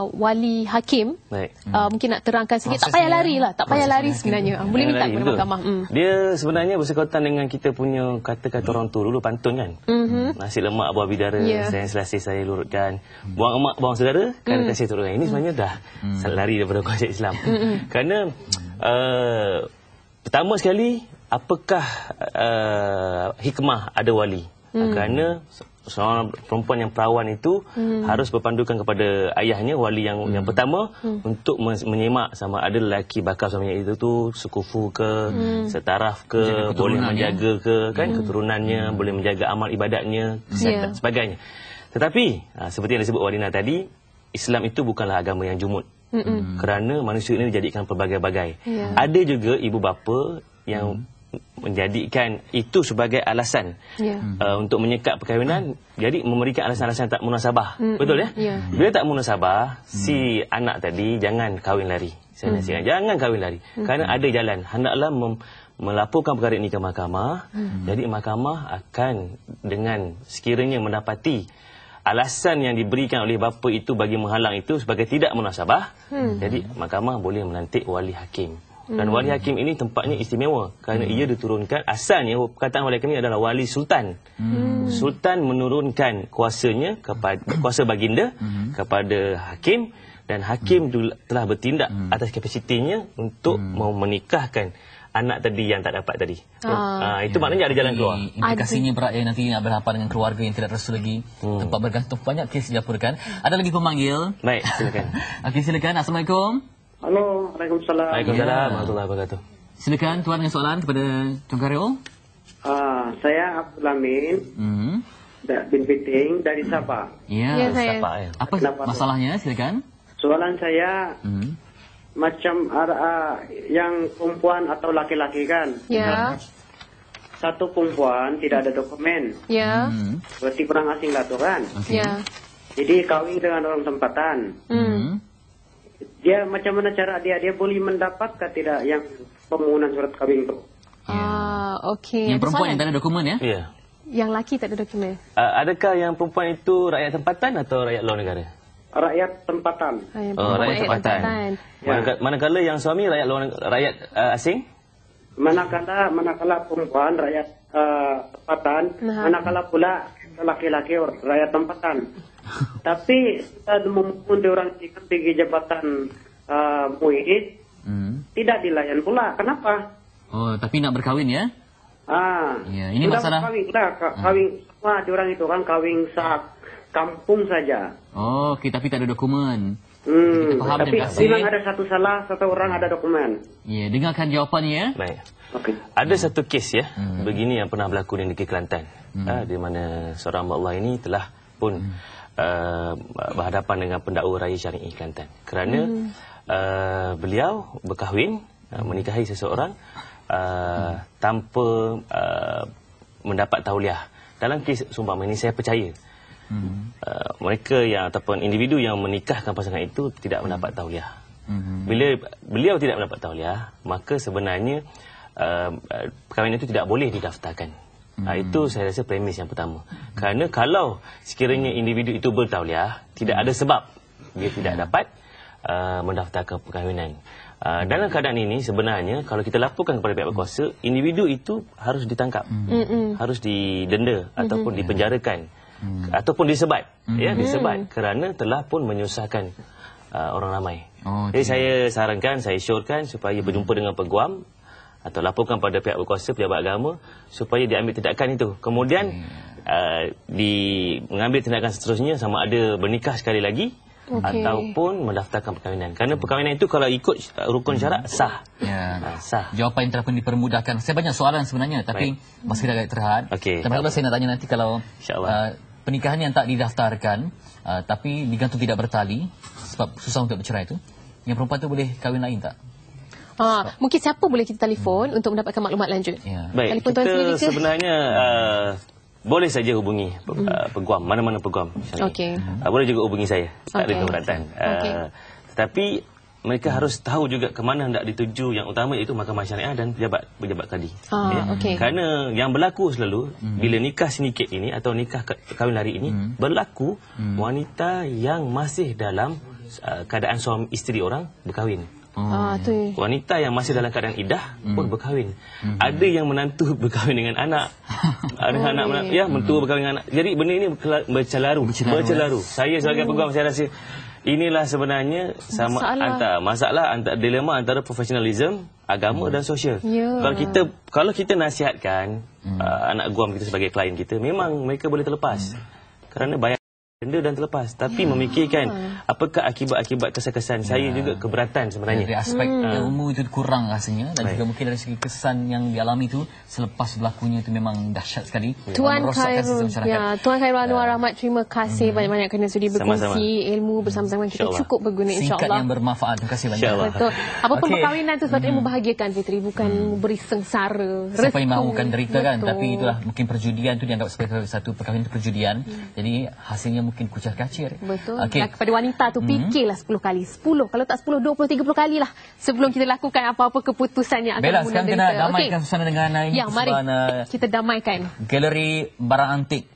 wali hakim. Baik. Mungkin nak terangkan sikit. Tak payah lari lah. Tak payah lari sebenarnya. Boleh minta kepada mahkamah. Dia sebenarnya bersekautan dengan kita punya kata-kata orang tua dulu, pantun kan. Nasi lemak buah bidara, sayang selasih saya lurutkan. Buang emak buang saudara, kan kasih turunkan. Ini sebenarnya dah lari daripada konsep Islam. Kerana pertama sekali, apakah hikmah ada wali? Kerana seorang perempuan yang perawan itu harus berpandukan kepada ayahnya, wali yang pertama, untuk menyemak sama ada lelaki bakal suaminya itu tu sekufu ke, setaraf ke, boleh menjaga ke, kan, keturunannya, boleh menjaga amal ibadatnya, kesihatan, sebagainya. Tetapi seperti yang disebut Wadina tadi, Islam itu bukanlah agama yang jumud. Kerana manusia ini dijadikan pelbagai-bagai. Ada juga ibu bapa yang menjadikan itu sebagai alasan untuk menyekat perkahwinan, jadi memberikan alasan-alasan tak munasabah. Betul ya? Bila tak munasabah, si anak tadi jangan kahwin lari. Saya nasihatkan, jangan kahwin lari. Kerana ada jalan, hendaklah melaporkan perkara ini ke mahkamah. Jadi mahkamah akan dengan sekiranya mendapati alasan yang diberikan oleh bapa itu bagi menghalang itu sebagai tidak munasabah, jadi mahkamah boleh melantik wali hakim. Dan wali hakim ini tempatnya istimewa kerana ia diturunkan, asalnya perkataan wali hakim ini adalah wali sultan. Sultan menurunkan kuasanya kepada kuasa baginda kepada hakim, dan hakim telah bertindak atas kapasitinya untuk menikahkan anak tadi yang tak dapat tadi. Itu maknanya ada jalan keluar. Implikasinya berat yang nanti nak berhadapan dengan keluarga yang tidak restu lagi, tempat bergantung, banyak kes dilaporkan. Ada lagi pemanggil? Baik, silakan. Okey, silakan. Assalamualaikum. Halo, Waalaikumsalam. Waalaikumsalam warahmatullahi wabarakatuh. Silakan tuan dengan soalan kepada Tuan Karyo. Saya Abdul Amin bin Piting dari Sabah. Ya, Sabah ya. Apa masalahnya? Silakan. Soalan saya macam yang perempuan atau laki-laki kan? Ya. Satu perempuan tidak ada dokumen. Ya. Berarti orang asing lah tu kan? Ya. Jadi kahwin dengan orang tempatan. Dia macam mana cara dia boleh mendapat ke tidak yang permohonan surat kahwin itu? Okey. Yang perempuan yang tak ada dokumen ya? Ya. Yang laki tak ada dokumen. Adakah yang perempuan itu rakyat tempatan atau rakyat luar negara? Rakyat tempatan. Rakyat tempatan. Manakala yang suami rakyat asing? Manakala perempuan rakyat tempatan, manakala pula laki-laki rakyat tempatan. Tapi kita memohon orang pergi jabatan muid, tidak dilayan pula. Kenapa? Oh, tapi nak berkahwin ya? Ya, ini sudah masalah. Kawin semua orang itu kan kawin kampung saja. Oh, tapi tak ada dokumen. Tapi memang ada satu orang ada dokumen. Ya, dengarkan jawapannya ya. Baik. Okay. Ada satu kes ya, begini yang pernah berlaku di negeri Kelantan, di mana seorang hamba Allah ini telah pun berhadapan dengan pendakwa raya syari'i Kelantan kerana beliau berkahwin, menikahi seseorang tanpa mendapat tauliah. Dalam kes seumpama ini saya percaya mereka yang ataupun individu yang menikahkan pasangan itu tidak mendapat tauliah. Bila beliau tidak mendapat tauliah, maka sebenarnya perkahwinan itu tidak boleh didaftarkan. Itu saya rasa premis yang pertama. Kerana kalau sekiranya individu itu bertauliah, tidak ada sebab dia tidak dapat mendaftarkan perkahwinan. Dalam keadaan ini sebenarnya kalau kita laporkan kepada pihak berkuasa, individu itu harus ditangkap, harus didenda ataupun dipenjarakan, ataupun disebat, disebat kerana telah pun menyusahkan orang ramai. Jadi saya sarankan, saya syorkan supaya berjumpa dengan peguam atau laporkan pada pihak berkuasa, pejabat agama, supaya diambil tindakan itu. Kemudian mengambil tindakan seterusnya, sama ada bernikah sekali lagi ataupun mendaftarkan perkahwinan. Kerana perkahwinan itu kalau ikut rukun syarat sah. Sah. Jawapan yang telah pun dipermudahkan. Saya banyak soalan sebenarnya, tapi masih agak terhad. Terhadap saya nak tanya nanti kalau pernikahan yang tak didaftarkan tapi digantung tidak bertali sebab susah untuk bercerai itu, yang perempuan itu boleh kahwin lain tak? Mungkin siapa boleh kita telefon untuk mendapatkan maklumat lanjut? Baik, kita sebenarnya boleh saja hubungi peguam, mana-mana peguam. Boleh juga hubungi saya, tak ada keberatan. Tetapi mereka harus tahu juga ke mana hendak dituju. Yang utama iaitu mahkamah syariah dan pejabat kadi. Kerana yang berlaku selalu bila nikah sedikit ini atau nikah kahwin lari ini, berlaku wanita yang masih dalam keadaan suami isteri orang berkahwin. Wanita yang masih dalam keadaan iddah pun berkahwin. Ada yang menantu berkahwin dengan anak. Ada anak mentua berkahwin dengan anak. Jadi benda ini bercelaru. Saya sebagai peguam, saya rasa inilah sebenarnya masalah antara dilema antara profesionalism, agama dan sosial. Kalau kita nasihatkan anak guam kita sebagai klien kita, memang mereka boleh terlepas kerana bayar denda dan terlepas, tapi memikirkan apakah akibat-akibat kesan-kesan. Saya juga keberatan sebenarnya. Dari aspek ilmu itu kurang rasanya, dan juga mungkin dari segi kesan yang dialami itu selepas berlakunya itu memang dahsyat sekali. Tuan Khairul, Tuan Khairul Anwar Ahmad, terima kasih banyak-banyak kerana sudi berkongsi ilmu bersama-sama kita. Cukup berguna, insya-Allah. Singkat yang bermanfaat. Terima kasih banyak. Betul. Apapun perkahwinan itu sepatutnya membahagiakan, Fitri, bukan memberi sengsara. Siapa yang mahukan derita kan, tapi itulah mungkin perjudian itu dianggap sebagai satu perkahwinan perjudian. Jadi hasilnya mungkin kucar kacir. Betul. Dan kepada wanita tu fikirlah 10 kali. 10. Kalau tak 10, 20, 30 kali lah sebelum kita lakukan apa-apa keputusan yang akan Bella, sekarang kena damaikan suasana dengan mari kita damaikan. Galeri barang antik